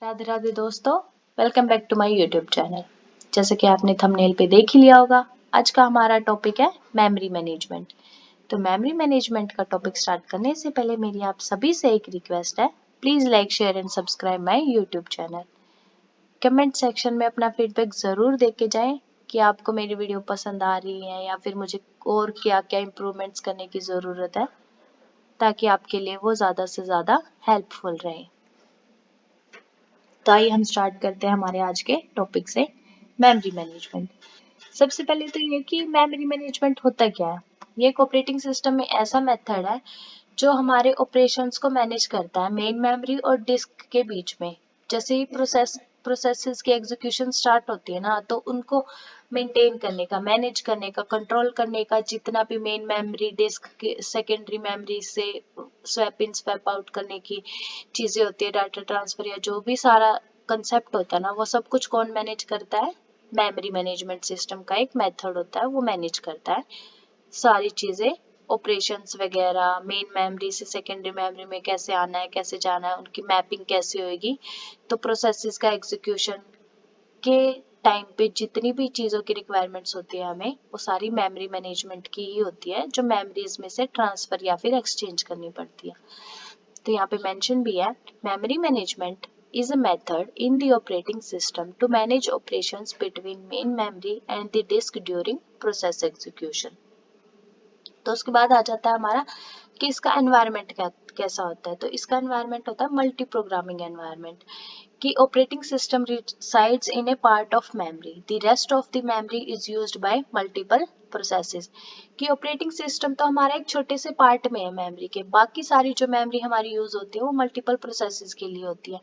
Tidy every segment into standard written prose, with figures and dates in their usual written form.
राधे राधे दोस्तों, welcome back to my YouTube channel. जैसे कि आपने थंबनेल पे देख ही लिया होगा, आज का हमारा टॉपिक है मेमोरी मैनेजमेंट। तो मेमोरी मैनेजमेंट का टॉपिक स्टार्ट करने से पहले मेरी आप सभी से एक रिक्वेस्ट है, please like share and subscribe my YouTube channel. Comment section में अपना फीडबैक ज़रूर दे के जाएं कि आपको मेरी वीडियो पसंद आ रही है या फिर मुझे और क्या क्या इम्प्रूवमेंट्स करने की ज़रूरत है, ताकि आपके लिए वो ज़्यादा से ज़्यादा हेल्पफुल रहे। तो आइए हम स्टार्ट करते हैं हमारे आज के टॉपिक से, मेमोरी मैनेजमेंट। सबसे पहले तो ये कि मेमोरी मैनेजमेंट होता क्या है। ये एक ऑपरेटिंग सिस्टम में ऐसा मेथड है जो हमारे ऑपरेशंस को मैनेज करता है मेन मेमोरी और डिस्क के बीच में। जैसे ही प्रोसेसेस की एग्जीक्यूशन स्टार्ट होती है ना, तो उनको मेंटेन करने का, मैनेज करने का, कंट्रोल करने का, जितना भी मेन मेमोरी डिस्क के सेकेंडरी मेमोरी से स्वैप इन स्वैप आउट करने की चीजें होती है, डाटा ट्रांसफर या जो भी सारा कंसेप्ट होता है ना, वो सब कुछ कौन मैनेज करता है? मेमोरी मैनेजमेंट सिस्टम का एक मेथड होता है, वो मैनेज करता है सारी चीजें, ऑपरेशंस वगैरह, मेन मेमोरी से सेकेंडरी मेमोरी में कैसे आना है, कैसे जाना है, उनकी मैपिंग कैसे होगी। तो प्रोसेसेस का एग्जीक्यूशन के टाइम पे जितनी भी चीज़ों की रिक्वायरमेंट्स होती है हमें, वो सारी मेमोरी मैनेजमेंट की ही होती है, जो मेमोरीज में से ट्रांसफर या फिर एक्सचेंज करनी पड़ती है। तो यहाँ पे मेंशन भी है, memory management is a method in the operating system to manage operations between main memory and the disk during process execution। तो उसके बाद आ जाता है हमारा कि इसका एनवायरनमेंट कैसा होता है। तो इसका एनवायरनमेंट होता है मल्टी प्रोग्रामिंग एनवायरनमेंट, कि operating system resides in a part of memory, the rest of the memory is used by multiple processes। कि ऑपरेटिंग सिस्टम तो हमारा एक छोटे से पार्ट में है मेमोरी के, बाकी सारी जो मेमोरी हमारी यूज होती है वो मल्टीपल प्रोसेसेस के लिए होती है,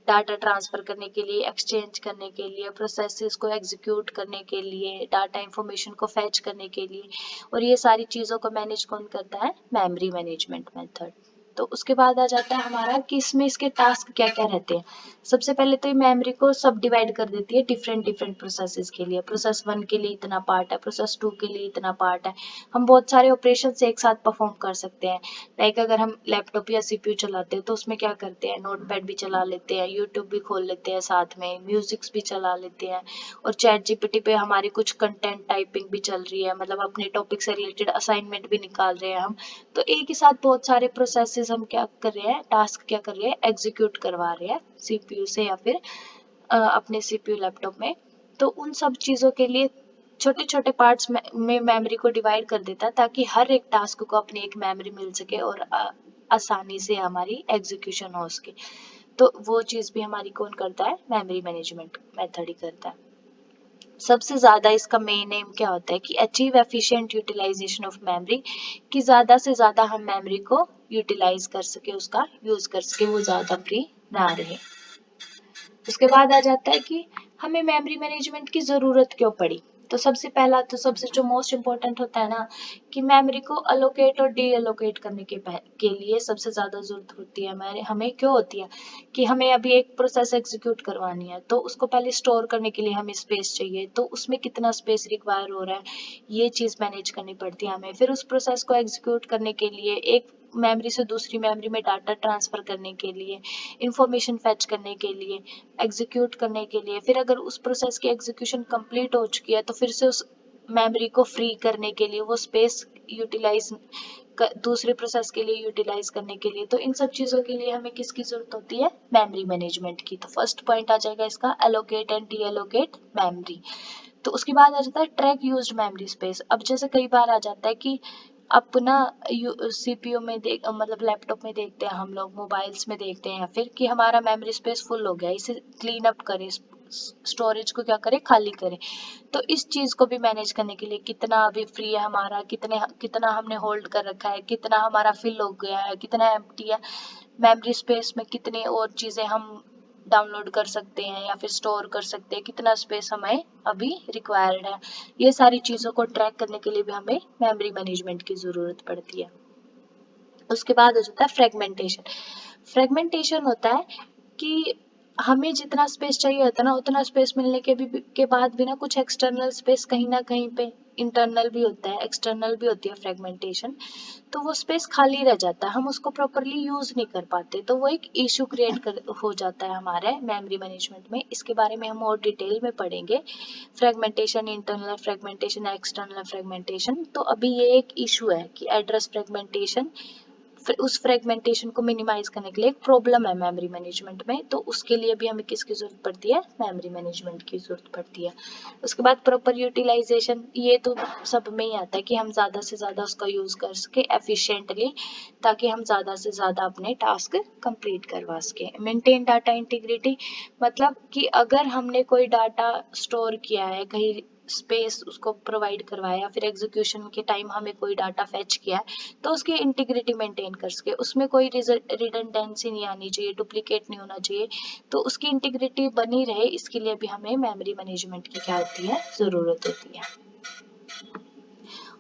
डाटा ट्रांसफर करने के लिए, एक्सचेंज करने के लिए, प्रोसेसेस को एग्जीक्यूट करने के लिए, डाटा इंफॉर्मेशन को फैच करने के लिए। और ये सारी चीज़ों को मैनेज कौन करता है? Memory management method. तो उसके बाद आ जाता है हमारा कि इसमें इसके टास्क क्या क्या रहते हैं। सबसे पहले तो ये मेमोरी को सब डिवाइड कर देती है डिफरेंट डिफरेंट प्रोसेसेस के लिए। प्रोसेस 1 के लिए इतना पार्ट है, प्रोसेस 2 के लिए इतना पार्ट है। हम बहुत सारे ऑपरेशन एक साथ परफॉर्म कर सकते हैं। लाइक अगर हम लैपटॉप या सीपीयू चलाते हैं तो उसमें क्या करते हैं, नोटपैड भी चला लेते हैं, यूट्यूब भी खोल लेते हैं, साथ में म्यूजिक्स भी चला लेते हैं, और चैट जीपीटी पे हमारी कुछ कंटेंट टाइपिंग भी चल रही है, मतलब अपने टॉपिक से रिलेटेड असाइनमेंट भी निकाल रहे हैं हम। तो एक ही साथ बहुत सारे प्रोसेसेस हम क्या कर रहे हैं, टास्क क्या कर रहे हैं, एग्जीक्यूट करवा रहे हैं सीपीयू से या फिर अपने सीपीयू लैपटॉप में। तो उन सब चीज़ों के लिए छोटे छोटे पार्ट्स में मेमोरी को डिवाइड कर देता है, ताकि हर एक टास्क को अपनी एक मेमोरी मिल सके और आसानी से हमारी एग्जीक्यूशन हो सके। तो वो चीज़ भी हमारी कौन करता है? मेमोरी मैनेजमेंट मेथड ही करता है। सबसे ज़्यादा इसका मेन एम क्या होता है कि achieve efficient utilization of memory, कि ज़्यादा से ज़्यादा हम मेमोरी को यूटिलाइज कर सके, उसका यूज़ कर सके, वो ज़्यादा फ्री ना रहे। उसके बाद आ जाता है कि हमें मेमोरी मैनेजमेंट की ज़रूरत क्यों पड़ी। तो सबसे पहला, तो सबसे जो मोस्ट इम्पोर्टेंट होता है ना, कि मेमोरी को अलोकेट और डी एलोकेट करने के लिए सबसे ज़्यादा ज़रूरत होती है। हमें क्यों होती है कि हमें अभी एक प्रोसेस एग्जीक्यूट करवानी है, तो उसको पहले स्टोर करने के लिए हमें स्पेस चाहिए, तो उसमें कितना स्पेस रिक्वायर हो रहा है, ये चीज़ मैनेज करनी पड़ती है हमें। फिर उस प्रोसेस को एग्जीक्यूट करने के लिए, एक मेमोरी से दूसरी मेमोरी में डाटा ट्रांसफ़र करने के लिए, इंफॉर्मेशन फैच करने के लिए, एग्जीक्यूट करने के लिए, फिर अगर उस प्रोसेस की एग्जीक्यूशन कंप्लीट हो चुकी है तो फिर से उस मेमोरी को फ्री करने के लिए, वो स्पेस यूटिलाइज दूसरे प्रोसेस के लिए यूटिलाइज करने के लिए। तो इन सब चीज़ों के लिए हमें किसकी जरूरत होती है? मेमोरी मैनेजमेंट की। तो फर्स्ट पॉइंट आ जाएगा इसका, allocate and D allocate memory. तो उसके बाद आ जाता है ट्रैक यूज्ड मेमोरी स्पेस। अब जैसे कई बार आ जाता है कि अपना सीपीयू में मतलब लैपटॉप में देखते हैं हम लोग, मोबाइल्स में देखते हैं, या फिर कि हमारा मेमोरी स्पेस फुल हो गया, इसे क्लीन अप करें, स्टोरेज को क्या करें, खाली करें। तो इस चीज को भी मैनेज करने के लिए कितना अभी फ्री है हमारा, कितना हमने होल्ड कर रखा है, कितना हमारा फिल हो गया है, कितना एम्प्टी है, मेमोरी स्पेस में कितनी और चीजें हम डाउनलोड कर सकते हैं या फिर स्टोर कर सकते हैं, कितना स्पेस हमें अभी रिक्वायर्ड है। ये सारी चीज़ों को ट्रैक करने के लिए भी हमें मेमोरी मैनेजमेंट की ज़रूरत पड़ती है। उसके बाद हो जाता है फ्रेगमेंटेशन। फ्रेगमेंटेशन होता है कि हमें जितना स्पेस चाहिए होता है ना, उतना स्पेस मिलने के बाद भी ना कुछ एक्सटर्नल स्पेस कहीं ना कहीं पे इंटरनल भी होता है, एक्सटर्नल भी होती है फ्रेगमेंटेशन, तो वो स्पेस खाली रह जाता है, हम उसको प्रॉपरली यूज नहीं कर पाते, तो वो एक इशू हो जाता है हमारे मेमोरी मैनेजमेंट में। इसके बारे में हम और डिटेल में पढ़ेंगे, fragmentation, internal fragmentation, external fragmentation. तो अभी ये एक इशू है कि एड्रेस फ्रेगमेंटेशन, उस फ्रेगमेंटेशन को मिनिमाइज करने के लिए एक प्रॉब्लम है मेमोरी मैनेजमेंट में, तो उसके लिए भी हमें किसकी जरूरत पड़ती है, मेमोरी मैनेजमेंट की जरूरत पड़ती है। उसके बाद प्रॉपर यूटिलाइजेशन, ये तो सब में ही आता है कि हम ज्यादा से ज्यादा उसका यूज कर सके एफिशिएंटली, ताकि हम ज्यादा से ज्यादा अपने टास्क कंप्लीट करवा सके। मेंटेन डाटा इंटीग्रिटी, मतलब कि अगर हमने कोई डाटा स्टोर किया है कहीं, स्पेस उसको प्रोवाइड करवाया, या फिर एग्जीक्यूशन के टाइम हमें कोई डाटा फेच किया है, तो उसकी इंटीग्रिटी मेंटेन कर सके, उसमें कोई रिडंडेंसी नहीं आनी चाहिए, डुप्लीकेट नहीं होना चाहिए, तो उसकी इंटीग्रिटी बनी रहे, इसके लिए भी हमें मेमोरी मैनेजमेंट की क्या होती है, जरूरत होती है।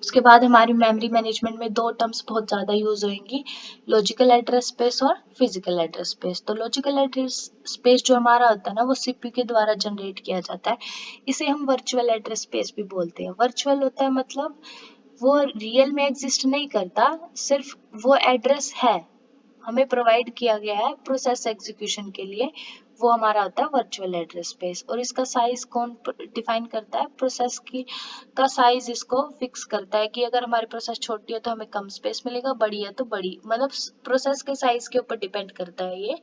उसके बाद हमारी मेमोरी मैनेजमेंट में दो टर्म्स बहुत ज़्यादा यूज होंगी, लॉजिकल एड्रेस स्पेस और फिजिकल एड्रेस स्पेस। तो लॉजिकल एड्रेस स्पेस जो हमारा होता है ना, वो सीपीयू के द्वारा जनरेट किया जाता है, इसे हम वर्चुअल एड्रेस स्पेस भी बोलते हैं। वर्चुअल होता है मतलब वो रियल में एग्जिस्ट नहीं करता, सिर्फ वो एड्रेस है, हमें प्रोवाइड किया गया है प्रोसेस एग्जीक्यूशन के लिए, वो हमारा होता है वर्चुअल एड्रेस स्पेस। और इसका साइज कौन डिफाइन करता है, प्रोसेस की का साइज इसको फिक्स करता है कि अगर हमारी प्रोसेस छोटी है तो हमें कम स्पेस मिलेगा, बड़ी है तो बड़ी, मतलब प्रोसेस के साइज के ऊपर डिपेंड करता है ये,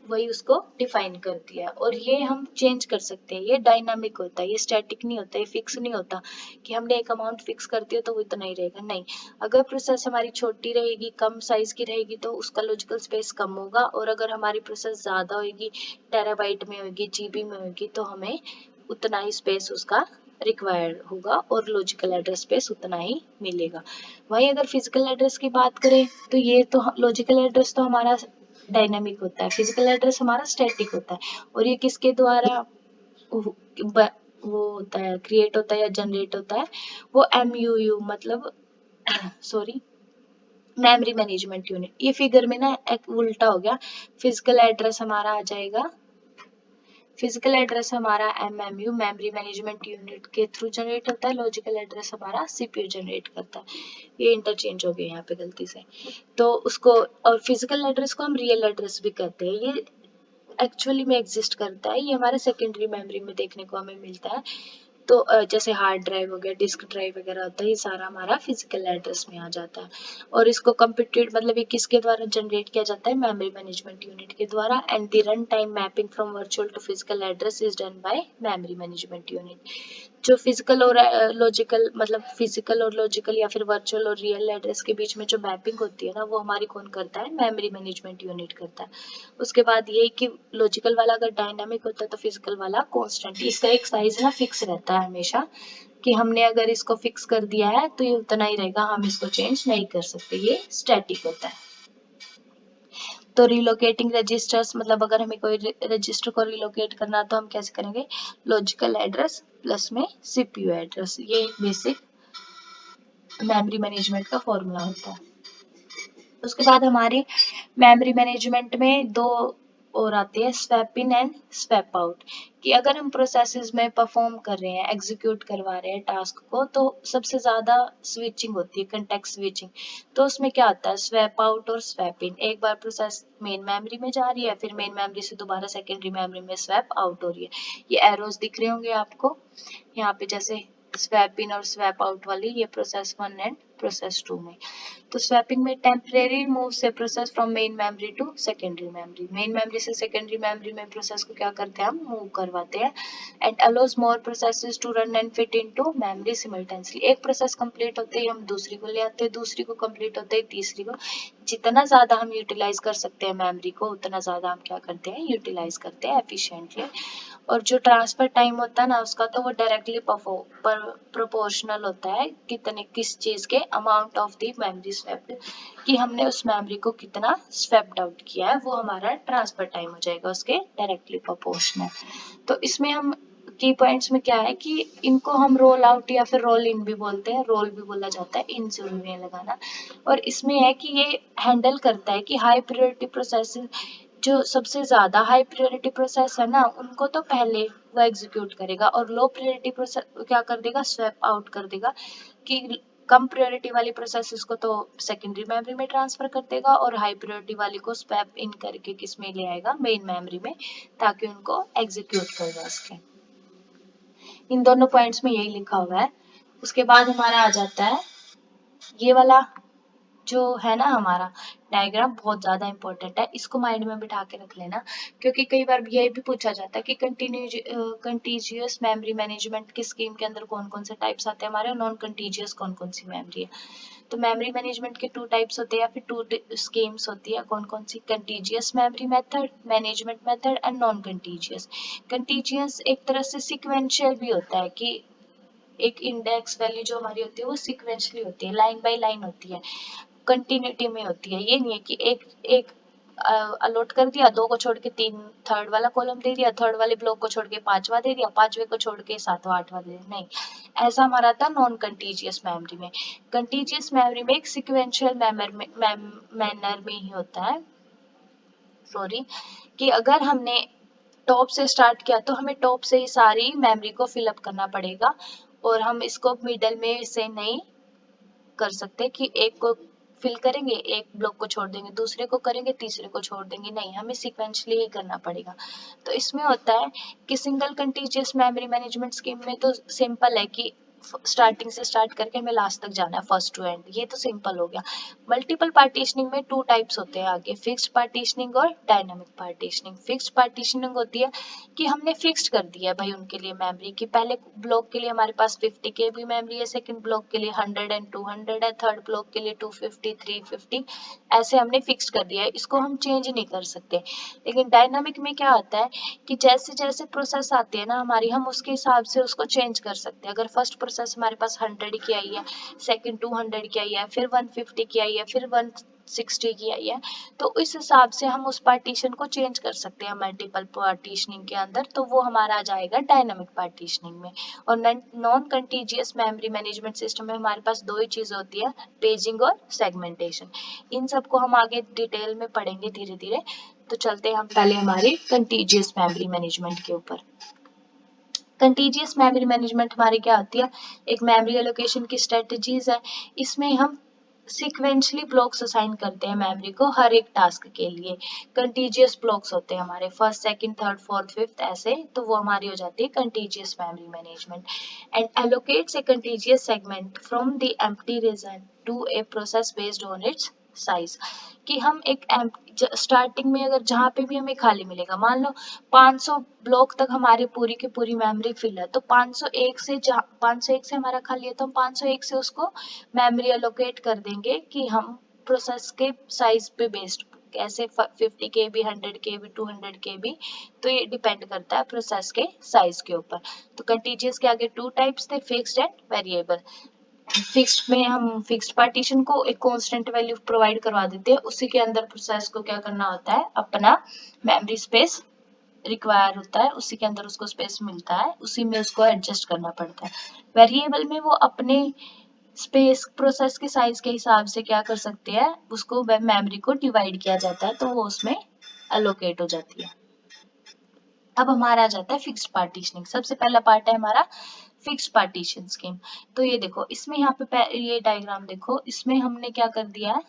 वही उसको डिफाइन करती है। और ये हम चेंज कर सकते हैं, ये डायनामिक होता है, ये स्टैटिक नहीं होता, ये फिक्स नहीं होता कि हमने एक अमाउंट फिक्स कर दिया तो वो इतना ही रहेगा, नहीं। अगर प्रोसेस हमारी छोटी रहेगी, कम साइज की रहेगी, तो उसका लॉजिकल स्पेस कम होगा, और अगर हमारी प्रोसेस ज्यादा होगी, टेराबाइट में होगी, जीबी में होगी, तो हमें उतना ही स्पेस उसका रिक्वायर्ड होगा और लॉजिकल एड्रेस स्पेस उतना ही मिलेगा। वहीं अगर फिजिकल एड्रेस की बात करें, तो ये तो लॉजिकल एड्रेस तो हमारा डायनामिक होता है, फिजिकल एड्रेस हमारा स्टैटिक होता है, और ये किसके द्वारा वो होता है, क्रिएट होता है या जनरेट होता है, वो एमयूयू मतलब सॉरी, मेमोरी मैनेजमेंट यूनिट। ये फिगर में ना एक उल्टा हो गया, फिजिकल एड्रेस हमारा आ जाएगा, फिजिकल एड्रेस हमारा एमएमयू मेमोरी मैनेजमेंट यूनिट के थ्रू जनरेट होता है, लॉजिकल एड्रेस हमारा सीपीयू जनरेट करता है। ये इंटरचेंज हो गए यहाँ पे गलती से, तो उसको, और फिजिकल एड्रेस को हम रियल एड्रेस भी कहते हैं, ये एक्चुअली में एग्जिस्ट करता है, ये हमारे सेकेंडरी मेमोरी में देखने को हमें मिलता है। तो जैसे हार्ड ड्राइव हो गया, डिस्क ड्राइव वगैरह होता है, ये सारा हमारा फिजिकल एड्रेस में आ जाता है। और इसको कंप्यूटेड मतलब ये किसके द्वारा जनरेट किया जाता है, मेमोरी मैनेजमेंट यूनिट के द्वारा। And the run time mapping from virtual to physical address is done by memory management unit. जो फिजिकल और लॉजिकल मतलब फिजिकल और लॉजिकल या फिर वर्चुअल और रियल एड्रेस के बीच में जो मैपिंग होती है ना, वो हमारी कौन करता है, मेमोरी मैनेजमेंट यूनिट करता है। उसके बाद ये कि लॉजिकल वाला अगर डायनामिक होता है तो फिजिकल वाला कांस्टेंट, इसका एक साइज ना फिक्स रहता है हमेशा, कि हमने अगर इसको फिक्स कर दिया है तो ये उतना ही रहेगा, हम इसको चेंज नहीं कर सकते, ये स्टैटिक होता है। तो रिलोकेटिंग रजिस्टर्स मतलब अगर हमें कोई रजिस्टर को रिलोकेट करना तो हम कैसे करेंगे, लॉजिकल एड्रेस प्लस में सीपीयू एड्रेस, ये बेसिक मेमोरी मैनेजमेंट का फॉर्मूला होता है। उसके बाद हमारे मेमोरी मैनेजमेंट में दो और आते हैं, swap in and swap out, कि अगर हम प्रोसेसेस में परफॉर्म कर रहे हैं, एग्जीक्यूट करवा रहे हैं टास्क को, तो सबसे ज्यादा स्विचिंग होती है, कंटेक्स्ट स्विचिंग। तो उसमें क्या होता है, स्वैप आउट और स्वैप इन, एक बार प्रोसेस मेन मेमोरी में जा रही है, फिर मेन मेमोरी से दोबारा सेकेंडरी मेमोरी में स्वैप आउट हो रही है। ये एरोज दिख रहे होंगे आपको यहाँ पे, जैसे स्वैप इन और स्वैप आउट वाली, ये प्रोसेस 1 एंड प्रोसेस 2 में। तो स्वैपिंग में टेम्परेरी मूव से process from main memory to secondary memory, main memory से सेकेंडरी मेमोरी में प्रोसेस को क्या करते हैं, हम मूव करवाते हैं। And allows more processes to run and fit into memory simultaneously, एक प्रोसेस कंप्लीट होते ही हम दूसरी को ले आते हैं, दूसरी को कंप्लीट होते ही तीसरी को, जितना ज्यादा हम यूटिलाइज कर सकते हैं मेमोरी को, उतना ज्यादा हम क्या करते हैं, यूटिलाइज करते हैं एफिशिएंटली। और जो ट्रांसफर टाइम होता है ना उसका, तो वो डायरेक्टली प्रोपोर्शनल होता है कितने किस चीज के, amount of the memory swapped, कि हमने उस मेमोरी को कितना स्वैप्ड आउट किया है, वो हमारा ट्रांसफर टाइम हो जाएगा उसके डायरेक्टली प्रोपोर्शनल। तो इसमें हम की पॉइंट्स में क्या है कि इनको हम रोल आउट या फिर रोल इन भी बोलते हैं, रोल भी बोला जाता है, इन जरूरी है लगाना। और इसमें है कि ये हैंडल करता है कि हाई प्रायोरिटी प्रोसेस जो सबसे ज्यादा हाई प्रायोरिटी प्रोसेस है ना, उनको तो पहले वो एग्जीक्यूट करेगा, और लो प्रायोरिटी प्रोसेस क्या कर देगा, स्वैप आउट कर देगा, कि कम प्रायोरिटी वाली प्रोसेस को तो सेकेंडरी मेमोरी में ट्रांसफर कर देगा, और हाई प्रायोरिटी वाली को स्वैप इन करके किस में ले आएगा, मेन मेमोरी में, ताकि उनको एग्जीक्यूट कर सके। इन दोनों पॉइंट्स में यही लिखा हुआ है। उसके बाद हमारा आ जाता है ये वाला जो है ना, हमारा डायग्राम बहुत ज्यादा इंपॉर्टेंट है, इसको माइंड में बिठा के रख लेना, क्योंकि कई बार ये भी पूछा जाता है कि कंटीजियस मेमोरी मैनेजमेंट की स्कीम के अंदर कौन कौन से टाइप्स आते हैं हमारे, नॉन कंटीजियस कौन कौन सी मेमोरी है। तो मेमोरी मैनेजमेंट के 2 टाइप्स होते हैं, या फिर 2 स्कीम्स होती है, कौन कौन सी, contiguous memory method, management method, and non contiguous. Contiguous एक तरह से सिक्वेंशियल भी होता है, कि एक इंडेक्स वैल्यू जो हमारी होती है वो सिक्वेंशली होती है, लाइन बाय लाइन होती है, कंटिन्यूटी में होती है। ये नहीं है कि एक एक अलॉट कर दिया, 2 को छोड़ के 3 थर्ड वाला कॉलम दे दिया, थर्ड वाले ब्लॉक को छोड़ के 5वां दे दिया, 5वें को छोड़ के 7वां 8वां दे दिया, नहीं, ऐसा हमारा था नॉन कंटीजियस मेमोरी में। कंटीजियस मेमोरी में एक सिक्वेंशियल मैनर में ही होता है, सॉरी, कि अगर हमने टॉप से स्टार्ट किया तो हमें टॉप से ही सारी मेमोरी को फिलअप करना पड़ेगा, और हम इसको मिडल में से नहीं कर सकते कि एक को फिल करेंगे, एक ब्लॉक को छोड़ देंगे, दूसरे को करेंगे, तीसरे को छोड़ देंगे, नहीं, हमें सिक्वेंशली ही करना पड़ेगा। तो इसमें होता है कि single contiguous memory management scheme में तो सिंपल है कि स्टार्टिंग से स्टार्ट करके हमें लास्ट तक जाना है, फर्स्ट टू एंड, ये तो सिंपल हो गया। मल्टीपल पार्टीशनिंग में 2 टाइप्स होते हैं आगे, फिक्स्ड पार्टीशनिंग और डायनामिक पार्टीशनिंग। फिक्स्ड पार्टीशनिंग होती है कि हमने फिक्स्ड कर दिया है भाई उनके लिए मेमोरी, की पहले ब्लॉक के लिए हमारे पास 50 KB मेमोरी है, सेकंड ब्लॉक के लिए 100 एंड 200 है, थर्ड ब्लॉक के लिए 250 350, ऐसे हमने फिक्स्ड कर दिया है, इसको हम चेंज नहीं कर सकते। लेकिन डायनामिक में क्या होता है कि जैसे जैसे प्रोसेस आती है ना हमारी, हम उसके हिसाब से उसको चेंज कर सकते हैं। अगर फर्स्ट प्रोसेस हमारे पास 100 की आई है, सेकंड 200 की आई है, फिर 150 की आई है, फिर 160 की आई है, तो इस हिसाब से हम उस पार्टीशन को चेंज कर सकते हैं मल्टीपल पार्टीशनिंग के अंदर, तो वो हमारा आ जाएगा डायनामिक पार्टीशनिंग में। और non contiguous memory management system में हमारे पास 2 ही चीज होती है, पेजिंग और सेगमेंटेशन। इन सबको हम आगे डिटेल में पढ़ेंगे धीरे धीरे। तो चलते हैं हम पहले हमारे कंटीजियस मेमोरी मैनेजमेंट के ऊपर। कंटीजियस मेमोरी मैनेजमेंट हमारी क्या होती है, एक मेमोरी एलोकेशन की स्ट्रेटजीज है। इसमें हम सिक्वेंशली ब्लॉक्स असाइन करते हैं मेमोरी को हर एक टास्क के लिए। कंटीजियस ब्लॉक्स होते हैं हमारे first second third fourth fifth ऐसे, तो वो हमारी हो जाती है contiguous memory management. And allocates a contiguous segment from the empty region to a process based on its size. कि हम एक स्टार्टिंग में अगर जहाँ पे भी हमें खाली मिलेगा, मान लो 500 ब्लॉक तक हमारी पूरी की पूरी मेमोरी फिल है, तो 501 से 501 से हमारा खाली है, तो हम 501 से उसको मेमोरी एलोकेट कर देंगे कि हम प्रोसेस के साइज पे बेस्ड, कैसे 50 KB 100 KB 200 KB, तो ये डिपेंड करता है प्रोसेस के साइज के ऊपर। तो कंटीजियस के आगे 2 टाइप्स थे, फिक्स्ड एंड वेरिएबल। फिक्स्ड में हम फिक्स्ड पार्टीशन को एक कांस्टेंट वैल्यू प्रोवाइड करवा देते हैं, उसी के अंदर प्रोसेस को क्या करना होता है, अपना मेमोरी स्पेस रिक्वायर होता है, उसी के अंदर उसको स्पेस मिलता है, उसी में उसको एडजस्ट करना पड़ता है। वेरिएबल में वो अपने स्पेस प्रोसेस के साइज के हिसाब से क्या कर सकते हैं, उसको वेब मेमोरी को डिवाइड किया जाता है, तो वो उसमें एलोकेट हो जाती है। अब हमारा आ जाता है फिक्स्ड पार्टीशनिंग। सबसे पहला पार्ट है हमारा फिक्स्ड पार्टीशन स्कीम। तो ये देखो, इसमें यहाँ पे ये डायग्राम देखो, इसमें हमने क्या कर दिया है,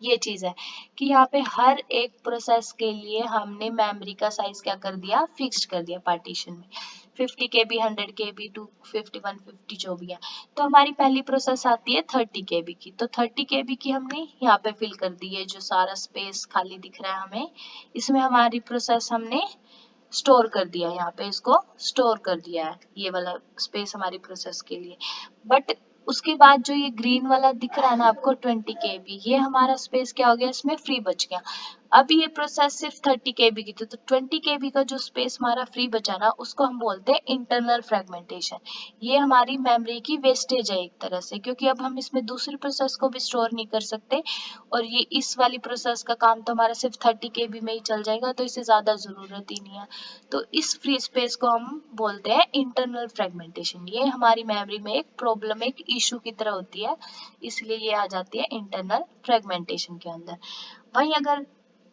ये चीज है कि यहाँ पे हर एक प्रोसेस के लिए हमने मेमोरी का साइज क्या कर दिया, फिक्स्ड कर दिया पार्टीशन में। 50 KB 100 KB 250 150 जो भी है। तो हमारी पहली प्रोसेस आती है 30 KB की, तो 30 KB की हमने यहाँ पे फिल कर दी है, जो सारा स्पेस खाली दिख रहा है हमें, इसमें हमारी प्रोसेस हमने स्टोर कर दिया, यहाँ पे इसको स्टोर कर दिया है, ये वाला स्पेस हमारी प्रोसेस के लिए। बट उसके बाद जो ये ग्रीन वाला दिख रहा है ना आपको 20 KB, ये हमारा स्पेस क्या हो गया, इसमें फ्री बच गया। अब ये प्रोसेस सिर्फ 30 KB की थी, तो 20 KB का जो स्पेस हमारा फ्री बचा ना, उसको हम बोलते हैं इंटरनल फ्रेगमेंटेशन। ये हमारी मेमोरी की वेस्टेज है एक तरह से, क्योंकि अब हम इसमें दूसरी प्रोसेस को भी स्टोर नहीं कर सकते, और ये इस वाली प्रोसेस का काम तो हमारा सिर्फ 30 KB में ही चल जाएगा, तो इसे ज्यादा जरूरत ही नहीं है। तो इस फ्री स्पेस को हम बोलते हैं इंटरनल फ्रेगमेंटेशन। ये हमारी मेमोरी में एक प्रॉब्लम, एक इशू की तरह होती है, इसलिए ये आ जाती है इंटरनल फ्रेगमेंटेशन के अंदर। भाई अगर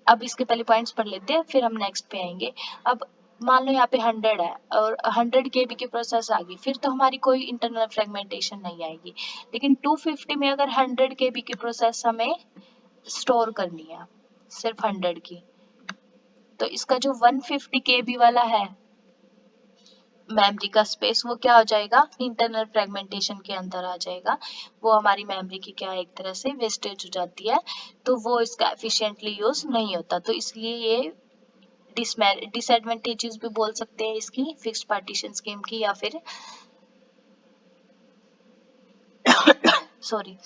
अब इसके पहले पॉइंट्स पढ़ लेते हैं, फिर हम नेक्स्ट पे आएंगे। अब मान लो यहाँ पे 100 है और 100 केबी की प्रोसेस आ गई, फिर तो हमारी कोई इंटरनल फ्रेगमेंटेशन नहीं आएगी। लेकिन 250 में अगर 100 केबी की प्रोसेस हमें स्टोर करनी है, सिर्फ 100 की, तो इसका जो 150 केबी वाला है मेमोरी का स्पेस, वो क्या हो जाएगा, इंटरनल फ्रेगमेंटेशन के अंदर आ जाएगा। वो हमारी मेमोरी की क्या एक तरह से वेस्टेज हो जाती है, तो वो इसका एफिशिएंटली यूज नहीं होता। तो इसलिए ये डिसएडवांटेजेस भी बोल सकते हैं इसकी, फिक्स्ड पार्टीशन स्कीम की, या फिर सॉरी,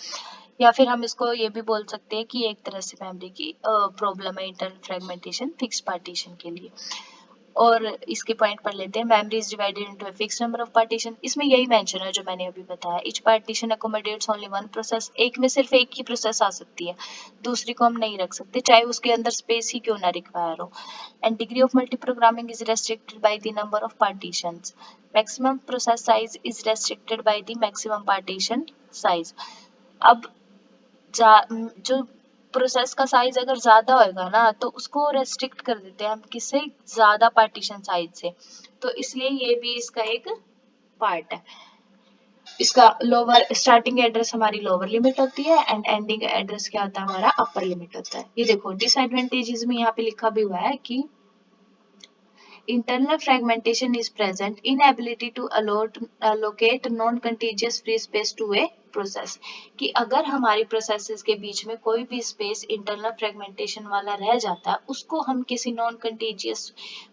या फिर हम इसको ये भी बोल सकते हैं कि एक तरह से मेमोरी की प्रॉब्लम है इंटरनल फ्रेगमेंटेशन फिक्स्ड पार्टीशन के लिए। और इसके पॉइंट पढ़ लेते हैं। Memory is divided into a fixed number of partition. इसमें यही मेंशन है जो मैंने अभी बताया। Each partition accommodates only one process. एक में सिर्फ एक ही प्रोसेस आ सकती है, दूसरी को हम नहीं रख सकते, चाहे उसके अंदर स्पेस ही क्यों ना रिक्वायर हो। And degree of multiprogramming is restricted by the number of partitions. Maximum process size is restricted by the maximum partition size. अब जो प्रोसेस का साइज अगर ज्यादा होगा ना, तो उसको रेस्ट्रिक्ट कर देते हैं हम किससे, ज्यादा पार्टीशन साइज से। तो इसलिए ये भी इसका एक पार्ट है। इसका लोअर स्टार्टिंग एड्रेस हमारी लोअर लिमिट होती है एंड एंडिंग एड्रेस क्या होता है हमारा अपर लिमिट होता है। ये देखो डिसएडवांटेजेस में यहाँ पे लिखा भी हुआ है कि internal fragmentation is present, inability to allocate non-contiguous free space to a process। कि अगर हमारी प्रोसेसेस के बीच में कोई भी स्पेस इंटरनल फ्रेगमेंटेशन वाला रह जाता है, उसको हम किसी नॉन कंटीजियस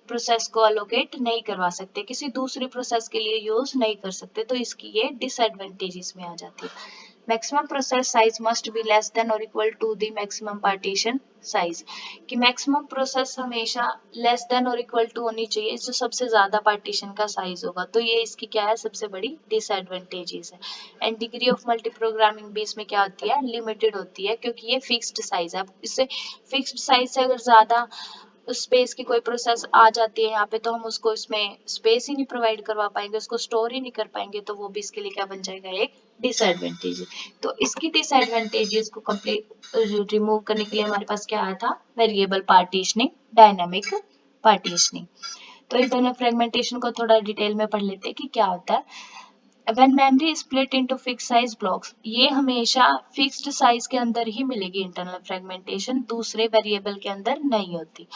प्रोसेस को अलोकेट नहीं करवा सकते, किसी दूसरी प्रोसेस के लिए यूज नहीं कर सकते। तो इसकी ये डिसएडवांटेजेस में आ जाती है। Maximum process size must be less than और equal to the maximum partition size. कि मैक्सिमम प्रोसेस हमेशा लेस देन और इक्वल टू होनी चाहिए, जो सबसे ज्यादा पार्टीशन का साइज होगा। तो ये इसकी क्या है, सबसे बड़ी डिसएडवांटेजेस है। And degree of multi programming भी इसमें क्या होती है, लिमिटेड होती है, क्योंकि ये फिक्स्ड साइज है। इससे फिक्स्ड साइज से अगर ज्यादा स्पेस की कोई प्रोसेस आ जाती है यहाँ पे, तो हम उसको इसमें स्पेस ही नहीं प्रोवाइड करवा पाएंगे, उसको स्टोर ही नहीं कर पाएंगे, तो वो भी इसके लिए क्या बन जाएगा, एक डिसएडवांटेज। तो इसकी डिसएडवांटेजेस को कंप्लीट रिमूव करने के लिए हमारे पास क्या आया था, वेरिएबल पार्टीशनिंग, डायनामिक पार्टीशनिंग। तो इंटरनल फ्रेगमेंटेशन को थोड़ा डिटेल में पढ़ लेते हैं कि क्या होता है। When memory is split into fixed size blocks, ये हमेशा फिक्स्ड साइज के अंदर ही मिलेगी इंटरनल फ्रेगमेंटेशन, दूसरे वेरिएबल के अंदर नहीं होती।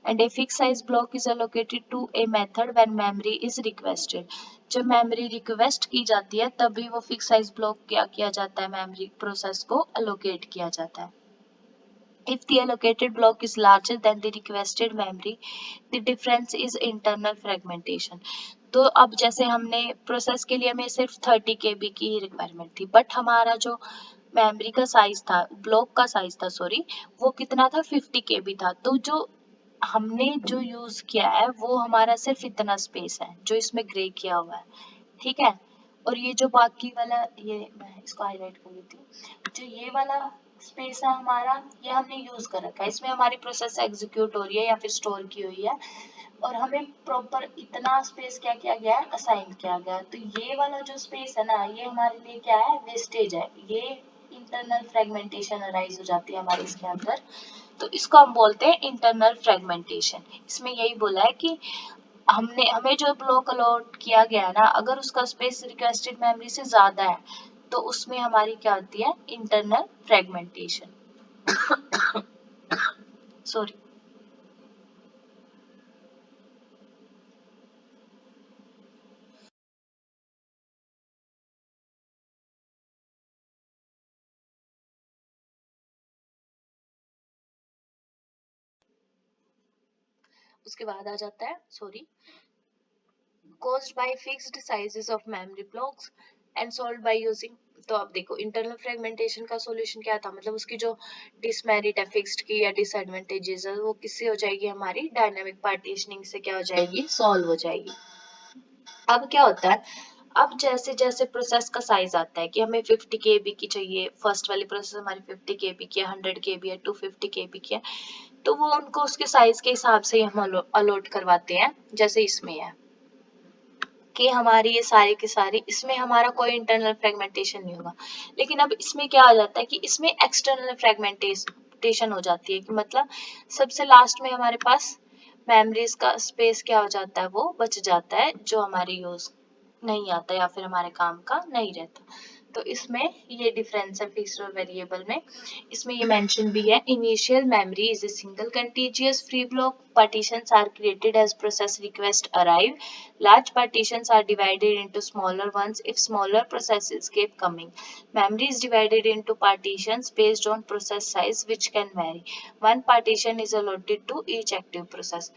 And a fix size block is allocated to a method when memory is requested. जब मेमोरी रिक्वेस्ट की जाती है तभी वो फिक्स साइज ब्लॉक क्या किया जाता है, मेमोरी प्रोसेस को एलोकेट किया जाता है। If the allocated block is larger than the requested memory, the difference is internal fragmentation। तो अब जैसे हमने प्रोसेस के लिए हमें सिर्फ 30 केबी की ही रिक्वायरमेंट थी, बट हमारा जो मेमोरी का साइज था, ब्लॉक का साइज था सॉरी, वो कितना था, 50 केबी था। तो जो हमने जो यूज किया है वो हमारा सिर्फ इतना स्पेस है जो इसमें ग्रे किया हुआ है, ठीक है। और ये जो बाकी वाला, ये मैं इसको हाईलाइट कर देती हूँ, जो ये वाला स्पेस है हमारा, ये हमने यूज कर रखा है, इसमें हमारी प्रोसेस एग्जीक्यूट हो रही है या फिर स्टोर की हुई है, और हमें प्रॉपर इतना स्पेस क्या किया गया है, असाइन किया गया है। तो ये वाला जो स्पेस है ना, ये हमारे लिए क्या है, वेस्टेज है। ये इंटरनल फ्रेगमेंटेशन अराइज हो जाती है हमारे इसके अंदर, तो इसको हम बोलते हैं इंटरनल फ्रेगमेंटेशन। इसमें यही बोला है कि हमें जो ब्लॉक अलॉट किया गया है ना, अगर उसका स्पेस रिक्वेस्टेड मेमोरी से ज्यादा है, तो उसमें हमारी क्या होती है, इंटरनल फ्रेगमेंटेशन। सॉरी। उसके बाद आ जाता है, sorry, caused by fixed sizes of memory blocks and solved by using। तो अब देखो इंटरनल फ्रेगमेंटेशन का सॉल्यूशन क्या था, मतलब उसकी जो डिसमेरिट है फिक्स्ड की या डिसएडवांटेजेस है, वो किससे हो जाएगी, हमारी डायनामिक पार्टीशनिंग से क्या हो जाएगी, सॉल्व हो जाएगी। अब क्या होता है, अब जैसे जैसे प्रोसेस का साइज आता है कि हमें 50 केबी की चाहिए, फर्स्ट वाली प्रोसेस हमारी 50 केबी की है, 100 केबी है, 250 केबी की है, तो वो उनको उसके साइज के हिसाब से ही हम अलॉट करवाते हैं। जैसे इसमें है कि हमारी ये सारी की सारी, इसमें हमारा कोई इंटरनल फ्रेगमेंटेशन नहीं होगा। लेकिन अब इसमें क्या आ जाता है कि इसमें एक्सटर्नल फ्रैगमेंटेशन हो जाती है कि मतलब सबसे लास्ट में हमारे पास मेमोरीज का स्पेस क्या हो जाता है, वो बच जाता है जो हमारे यूज नहीं आता या फिर हमारे काम का नहीं रहता। तो इसमें ये डिफरेंस है फिक्स्ड और वेरिएबल में। इसमें ये मेंशन भी है, initial memory is a single contiguous free block, partitions are created as process requests arrive, large partitions are divided into smaller ones if smaller processes keep coming, memory is divided into partitions based on process size which can vary, one partition is allotted to each active process।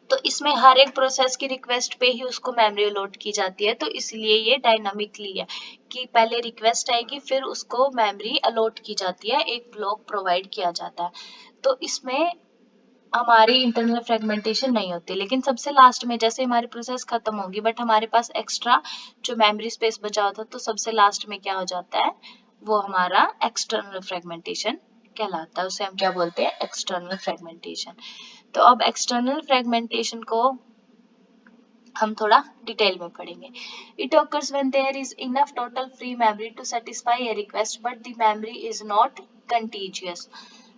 तो इसमें हर एक process की request पे ही उसको memory allot की जाती है, तो इसलिए ये डायनामिकली है कि पहले रिक्वेस्ट आएगी फिर उसको मेमोरी अलॉट की जाती है, एक ब्लॉक प्रोवाइड किया जाता है। तो इसमें हमारी इंटरनल फ्रेगमेंटेशन नहीं होती, लेकिन सबसे लास्ट में जैसे हमारी प्रोसेस खत्म होगी बट हमारे पास एक्स्ट्रा जो मेमोरी स्पेस बचा होता है, तो सबसे लास्ट में क्या हो जाता है, वो हमारा एक्सटर्नल फ्रेगमेंटेशन कहलाता है। उसे हम क्या बोलते हैं, एक्सटर्नल फ्रेगमेंटेशन। तो अब एक्सटर्नल फ्रेगमेंटेशन को हम थोड़ा डिटेल में पढ़ेंगे। It occurs when there is enough total free memory to satisfy a request but the memory is not contiguous।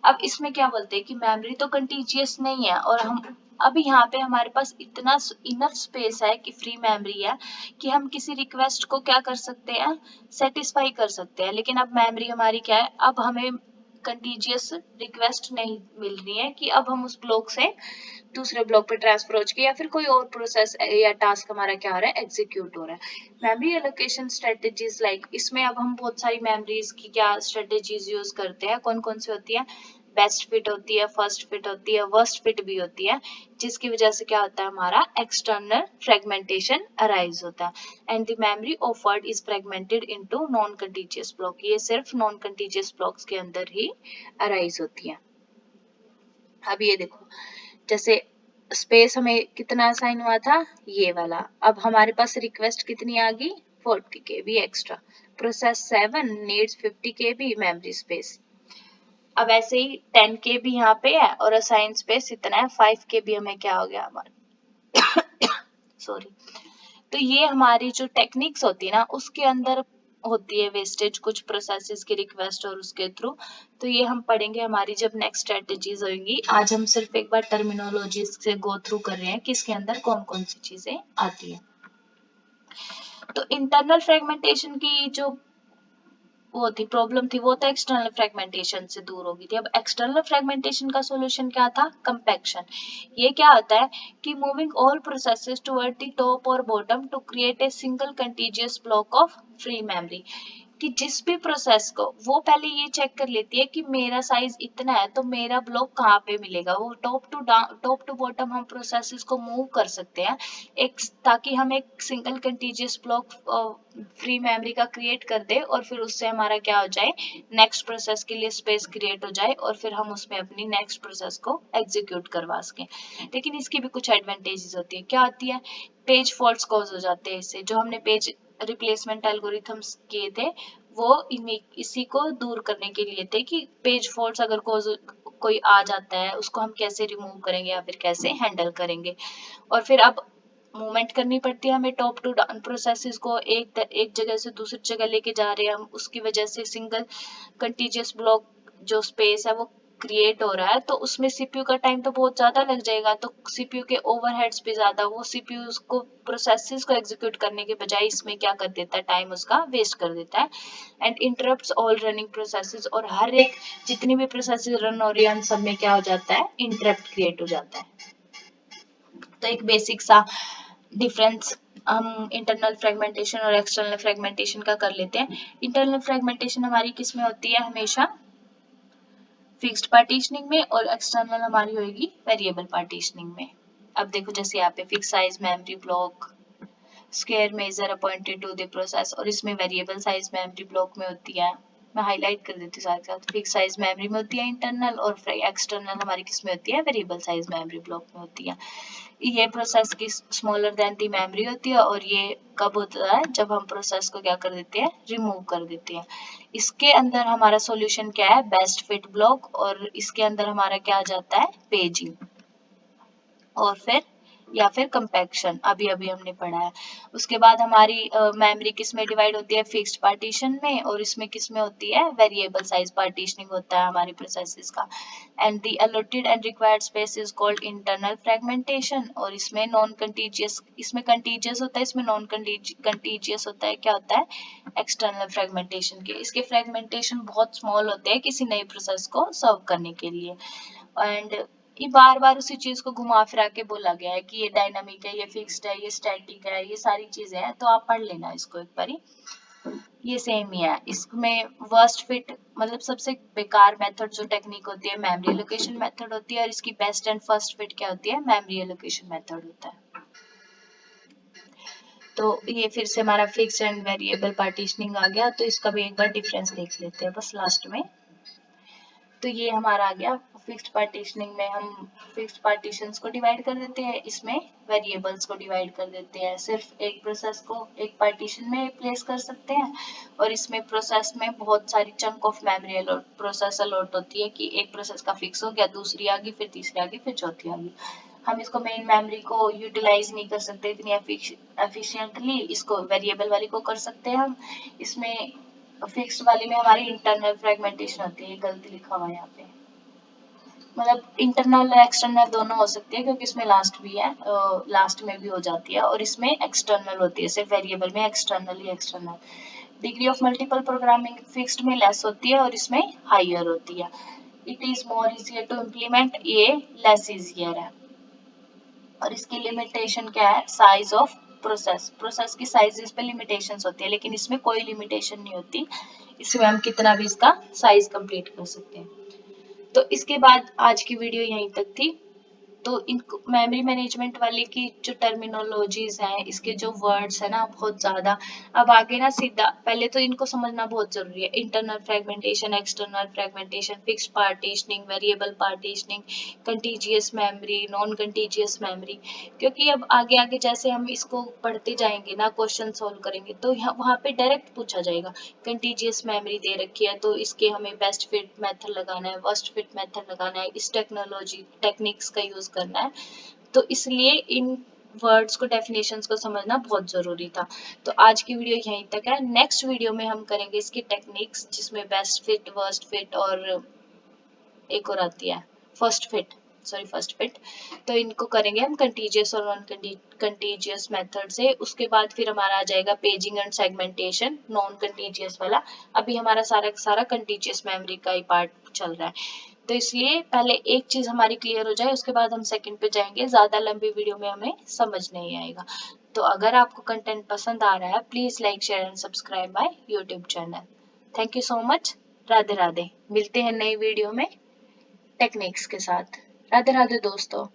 अब इसमें क्या बोलते हैं कि मेमोरी तो कंटीजियस नहीं है और हम अब यहाँ पे हमारे पास इतना इनफ स्पेस है कि फ्री मेमोरी है कि हम किसी रिक्वेस्ट को क्या कर सकते हैं, सेटिस्फाई कर सकते हैं। लेकिन अब मेमोरी हमारी क्या है, अब हमें कंटीजियस रिक्वेस्ट नहीं मिल रही है कि अब हम उस ब्लॉक से दूसरे ब्लॉक पे ट्रांसफर हो चुकी है या फिर कोई और प्रोसेस या टास्क हमारा क्या हो रहा है, एग्जीक्यूट हो रहा है। मेमोरी एलोकेशन स्ट्रेटेजीज लाइक, इसमें अब हम बहुत सारी मेमोरीज की क्या स्ट्रेटेजीज यूज करते हैं, कौन कौन सी होती है, बेस्ट फिट होती है, फर्स्ट फिट होती है, वर्स्ट फिट भी होती है, जिसकी वजह से क्या होता है, हमारा एक्सटर्नल फ्रेगमेंटेशन अराइज होता है। And the memory offered is fragmented into non contiguous block, ये सिर्फ नॉन कंटीजियस ब्लॉक्स के अंदर ही अराइज होती है। अब ये देखो, जैसे स्पेस हमें कितना असाइन हुआ था, ये वाला, अब हमारे पास रिक्वेस्ट कितनी आ गई, 40 KB extra, process 7 needs 50 KB memory space. अब ऐसे ही 10 KB यहाँ पे है और असाइन स्पेस इतना है, 5 KB हमें क्या हो गया हमारा सॉरी। तो ये हमारी जो टेक्निक्स होती है ना, उसके अंदर होती है वेस्टेज कुछ प्रोसेसेस की रिक्वेस्ट और उसके थ्रू। तो ये हम पढ़ेंगे हमारी जब नेक्स्ट स्ट्रेटेजीज होंगी। आज हम सिर्फ एक बार टर्मिनोलॉजी से गो थ्रू कर रहे हैं कि इसके अंदर कौन कौन सी चीजें आती है। तो इंटरनल फ्रेगमेंटेशन की जो वो थी प्रॉब्लम थी, वो तो एक्सटर्नल फ्रेगमेंटेशन से दूर होगी थी। अब एक्सटर्नल फ्रेगमेंटेशन का सॉल्यूशन क्या था, कंपैक्शन। ये क्या होता है कि moving all processes toward the top और bottom to create a single contiguous block of free memory, कि जिस भी प्रोसेस को वो पहले ये चेक कर लेती है कि मेरा साइज इतना है तो मेरा ब्लॉक कहाँ पे मिलेगा, वो टॉप टू बॉटम हम प्रोसेसेस को मूव कर सकते हैं एक, ताकि हम एक single contiguous block free memory का क्रिएट कर दे और फिर उससे हमारा क्या हो जाए, नेक्स्ट प्रोसेस के लिए स्पेस क्रिएट हो जाए और फिर हम उसमें अपनी नेक्स्ट प्रोसेस को एग्जीक्यूट करवा सकें। लेकिन इसकी भी कुछ एडवांटेजेस होती है, क्या होती है, पेज फॉल्ट्स कॉज हो जाते हैं इससे। जो हमने पेज रिप्लेसमेंट एल्गोरिथम्स किए थे वो इसी को दूर करने के लिए थे कि पेज फॉल्ट्स अगर कोई आ जाता है उसको हम कैसे रिमूव करेंगे या फिर कैसे हैंडल करेंगे। और फिर अब मूवमेंट करनी पड़ती है हमें टॉप टू डाउन प्रोसेसेस को, एक जगह से दूसरी जगह लेके जा रहे हैं हम, उसकी वजह से सिंगल कंटीजियस ब्लॉक जो स्पेस है वो क्रिएट हो रहा है, तो उसमें सीपीयू का टाइम तो बहुत ज्यादा लग जाएगा, तो सीपीयू के ओवरहेड्स भी ज्यादा, वो सीपीयू को प्रोसेसेस को एग्जीक्यूट करने के बजाय इसमें क्या कर देता है, टाइम उसका वेस्ट कर देता है। And interrupts all running processes, और हर एक जितनी भी प्रोसेसेस रन हो रही है सब में क्या हो जाता है, इंटरप्ट क्रिएट हो जाता है। तो एक बेसिक सा डिफरेंस हम इंटरनल फ्रेगमेंटेशन और एक्सटर्नल फ्रेगमेंटेशन का कर लेते हैं। इंटरनल फ्रेगमेंटेशन हमारी किस में होती है, हमेशा फिक्स्ड पार्टीशनिंग में, और एक्सटर्नल हमारी होगी वेरिएबल पार्टीशनिंग में। अब देखो जैसे यहाँ पे fix size memory block, square major appointed to the process, और इसमें वेरिएबल साइज मेमोरी ब्लॉक में होती है। मैं हाईलाइट कर देती हूँ साथ साथ, फिक्स साइज मेमोरी में होती है इंटरनल, और एक्सटर्नल हमारी किस में होती है, वेरिएबल साइज मेमोरी ब्लॉक में होती है। ये प्रोसेस की स्मॉलर देन दी मेमोरी होती है, और ये कब होता है, जब हम प्रोसेस को क्या कर देते हैं, रिमूव कर देते हैं। इसके अंदर हमारा सॉल्यूशन क्या है, बेस्ट फिट ब्लॉक, और इसके अंदर हमारा क्या आ जाता है, पेजिंग। और फिर या फिर कंपैक्शन, अभी अभी हमने पढ़ा है। उसके बाद हमारी मेमोरी किस में डिवाइड होती है, फिक्स्ड पार्टीशन में, और इसमें किस में होती है, वेरिएबल साइज पार्टीशनिंग होता है हमारी प्रोसेसेस का। And the allotted and required space is called internal fragmentation. और इसमें नॉन कंटीजियस, इसमें कंटीजियस होता है, इसमें नॉन कंटीजियस होता है। क्या होता है, एक्सटर्नल फ्रेगमेंटेशन के। इसके फ्रेगमेंटेशन बहुत स्मॉल होते हैं किसी नई प्रोसेस को सर्व करने के लिए। एंड ये बार बार उसी चीज को घुमा फिरा के बोला गया है कि ये डायनामिक है, ये फिक्स्ड है, ये स्टैटिक है, ये सारी चीजें हैं, तो आप पढ़ लेना इसको एक बारी। ये सेम ही है। इसमें वर्स्ट फिट मतलब सबसे बेकार मेथड जो टेक्निक होती है, मेमोरी एलोकेशन मेथड होती है, और इसकी बेस्ट एंड फर्स्ट फिट क्या होती है, मेमोरी एलोकेशन मेथड होता है। तो ये फिर से हमारा फिक्स एंड वेरिएबल पार्टीशनिंग आ गया, तो इसका भी एक बार डिफरेंस देख लेते हैं बस लास्ट में। तो ये हमारा आ गया फिक्स्ड पार्टीशनिंग में हम फिक्स्ड पार्टीशंस को डिवाइड कर देते हैं, इसमें वेरिएबल्स को डिवाइड कर देते हैं। सिर्फ एक प्रोसेस को एक पार्टीशन में प्लेस कर सकते हैं, और इसमें प्रोसेस में बहुत सारी chunk of memory allot process allot होती है कि एक प्रोसेस का फिक्स हो गया, दूसरी आ गई, फिर तीसरी आ गई, फिर चौथी आ गई। हम इसको मेन मेमोरी को यूटिलाइज नहीं कर सकते इतनी एफिशिएंटली, इसको वेरिएबल वाली को कर सकते हैं हम। इसमें फिक्स्ड वाली में हमारी इंटरनल फ्रेगमेंटेशन होती है, गलती लिखा हुआ है यहाँ पे, मतलब इंटरनल और एक्सटर्नल दोनों हो सकती है, क्योंकि इसमें लास्ट भी है, लास्ट में भी हो जाती है, और इसमें एक्सटर्नल होती है, सिर्फ वेरिएबल में एक्सटर्नल ही external. Degree of multiple programming fixed में लेस होती है, और इसमें हाइयर होती है। It is more easier to implement, ये लेस इजियर है। और इसकी लिमिटेशन क्या है, साइज ऑफ प्रोसेस, प्रोसेस की साइजेस पे लिमिटेशंस होती है, लेकिन इसमें कोई लिमिटेशन नहीं होती, इसमें हम कितना भी इसका साइज कंप्लीट कर सकते हैं। तो इसके बाद आज की वीडियो यहीं तक थी। तो इन मेमोरी मैनेजमेंट वाले की जो टर्मिनोलॉजीज हैं, इसके जो वर्ड्स है ना बहुत ज्यादा, अब आगे ना सीधा पहले तो इनको समझना बहुत जरूरी है। Internal fragmentation, external fragmentation, fixed partitioning, variable partitioning, contiguous memory, non contiguous memory. क्योंकि अब आगे आगे जैसे हम इसको पढ़ते जाएंगे ना, क्वेश्चन सोल्व करेंगे, तो यहाँ वहाँ पे डायरेक्ट पूछा जाएगा कंटीजियस मेमोरी दे रखी है, तो इसके हमें बेस्ट फिट मेथड लगाना है, वर्स्ट फिट मेथड लगाना है, इस टेक्नोलॉजी टेक्निक्स का यूज करना है। तो इसलिए इन वर्ड्स को, डेफिनेशंस को समझना बहुत जरूरी था। तो आज की वीडियो यहीं तक है। नेक्स्ट वीडियो में हम करेंगे इसकी टेक्निक्स, जिसमें बेस्ट फिट, वर्स्ट फिट, और एक और आती है first fit, sorry first fit. तो इनको करेंगे हम कंटीजियस और नॉन कंटीजियस मेथड से। उसके बाद फिर हमारा आ जाएगा paging and segmentation, non contiguous वाला। अभी हमारा सारा सारा कंटीजियस मेमोरी का ही पार्ट चल रहा है, तो इसलिए पहले एक चीज हमारी क्लियर हो जाए, उसके बाद हम सेकंड पे जाएंगे। ज्यादा लंबी वीडियो में हमें समझ नहीं आएगा। तो अगर आपको कंटेंट पसंद आ रहा है, please like, share and subscribe my YouTube channel. Thank you so much. Radhe Radhe. मिलते हैं नई वीडियो में टेक्निक्स के साथ। राधे राधे दोस्तों।